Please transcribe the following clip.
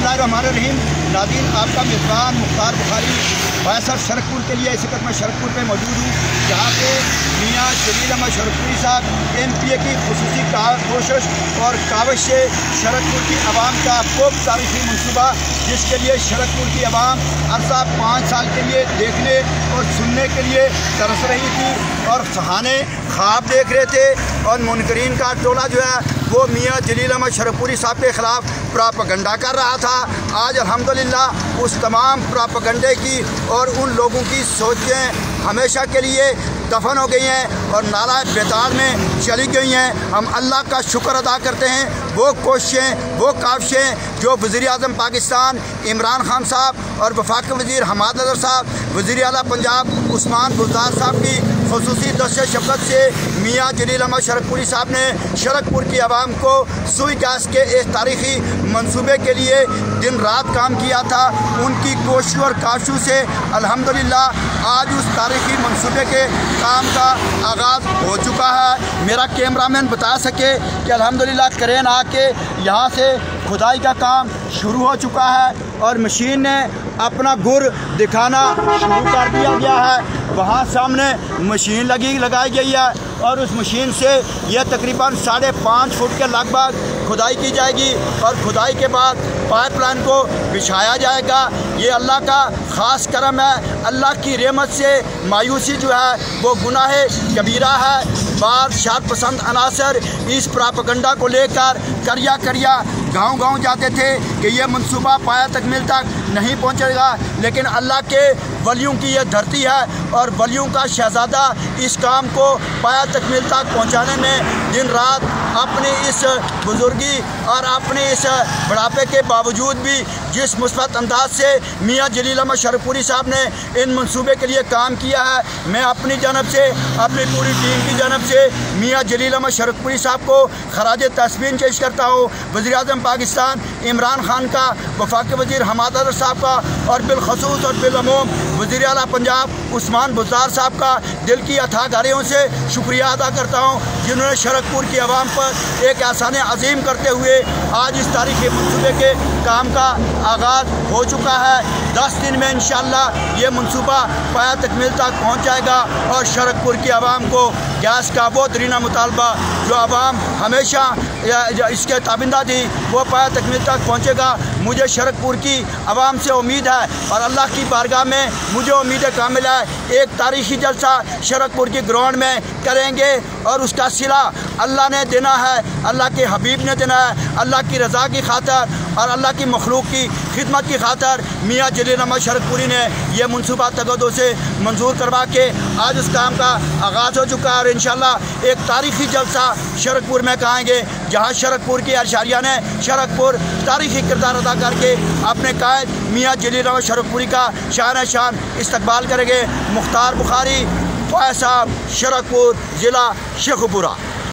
बिस्मिल्लाहिर्रहमानिर्रहीम। नाज़रीन, आपका मेज़बान मुख्तार बुखारी बैसर शरकपुर के लिए इस वक्त मैं शरकपुर पे मौजूद हूँ, जहाँ पे मियाँ जलील अहमद शरकपुरी साहब MPA की खुसूसी कोशिश और काविश से शरकपुर की आवाम का खूब तारीखी मनसूबा, जिसके लिए शरकपुर की आवाम अरसा 5 साल के लिए देखने और सुनने के लिए तरस रही थी और सहाने ख्वाब देख रहे थे। और मुनकरीन का टोला जो है वो मियाँ जलील अहमद शरकपुरी साहब के ख़िलाफ़ प्रोपेगेंडा कर रहा था। आज अल्हम्दुलिल्लाह उस तमाम प्रोपेगेंडे की और उन लोगों की सोचें हमेशा के लिए दफन हो गई हैं और नाला बेतार में चली गई हैं। हम अल्लाह का शुक्र अदा करते हैं, वो कोशिशें, वो काविशें जो वज़ीर आज़म पाकिस्तान इमरान खान साहब और वफाकी वज़ीर हमाद अज़हर साहब, वज़ीर आला पंजाब उस्मान बुज़दार साहब की खुसूसी दस्ते शफ़क़त से मियाँ जलील अहमद शरकपुरी साहब ने शरकपुर की आवाम को सुई गैस के इस तारीख़ी मनसूबे के लिए दिन रात काम किया था। उनकी कोशिश और काविशों से अल्हम्दुलिल्लाह आज उस तारीख़ी मनसूबे के काम का आगाज़ हो चुका है। मेरा कैमरामैन बता सके कि अल्हम्दुलिल्लाह क्रेन आके यहाँ से खुदाई का काम शुरू हो चुका है और मशीन ने अपना गुर दिखाना शुरू कर दिया गया है। वहाँ सामने मशीन लगाई गई है और उस मशीन से यह तकरीबन 5.5 फुट के लगभग खुदाई की जाएगी और खुदाई के बाद पाइपलाइन को बिछाया जाएगा। ये अल्लाह का ख़ास करम है। अल्लाह की रहमत से मायूसी जो है वो गुनाह कबीरा है। बाद शर पसंद अनासर इस प्रोपेगेंडा को लेकर करिया गांव जाते थे कि यह मनसूबा पाया तकमील तक नहीं पहुंचेगा, लेकिन अल्लाह के वलियों की यह धरती है और वलियों का शहज़ादा इस काम को पाया तकमील तक पहुंचाने में दिन रात अपनी इस बुजुर्गी और अपने इस बुढ़ापे के बावजूद भी जिस मुस्बत अंदाज से मियाँ जलील अहमद शरकपुरी साहब ने इन मनसूबे के लिए काम किया है, मैं अपनी जानब से, अपनी पूरी टीम की जानब से मियाँ जलील अहमद शरकपुरी साहब को खराज तस्लीम पेश करता हूँ। वज़ीर आज़म पाकिस्तान इमरान खान का, वफाकी वज़ीर हमाद अज़हर साहब का और बिलखसूस और बिलअमूम वज़ीर आला पंजाब उस्मान बुज़दार साहब का दिल की अथाह गहराइयों से शुक्रिया अदा करता हूँ, जिन्होंने शरकपुर की आवाम पर एक एहसान अज़ीम करते हुए आज इस तारीख़ी मनसूबे के काम का आगाज़ हो चुका है। 10 दिन में इंशाअल्लाह ये मनसूबा पाया तकमील तक पहुँच जाएगा और शरकपुर की आवाम को गैस का वो दरीना मुतालबा जो आवाम हमेशा इसके ताबिंदा थी वो पाया तकमील तक पहुँचेगा। मुझे शरकपुर की आवाम से उम्मीद है और अल्लाह की बारगाह में मुझे उम्मीद कामिल है। एक तारीख़ी जलसा शरकपुर की ग्राउंड में करेंगे और उसका सिला अल्लाह ने देना है, अल्लाह के हबीब ने देना है। अल्लाह की रज़ा की खातर और अल्लाह की मखलूक की खिदमत की खातर मियाँ जलील अहमद शरकपुरी ने यह मनसूबा तगदो से मंजूर करवा के आज उस काम का आगाज़ हो चुका है और इंशाअल्लाह एक तारीख़ी जलसा शरकपुर में कराएंगे, जहाँ शरकपुर की अरशारिया ने शरकपुर तारीख़ी किरदार अदा करके अपने कायद मियाँ जलील अहमद शरकपुरी का शान इस्तकबाल करेंगे। मुख्तार बुखारी, फैज़ साहब, शरकपुर, ज़िला शेखुपुरा।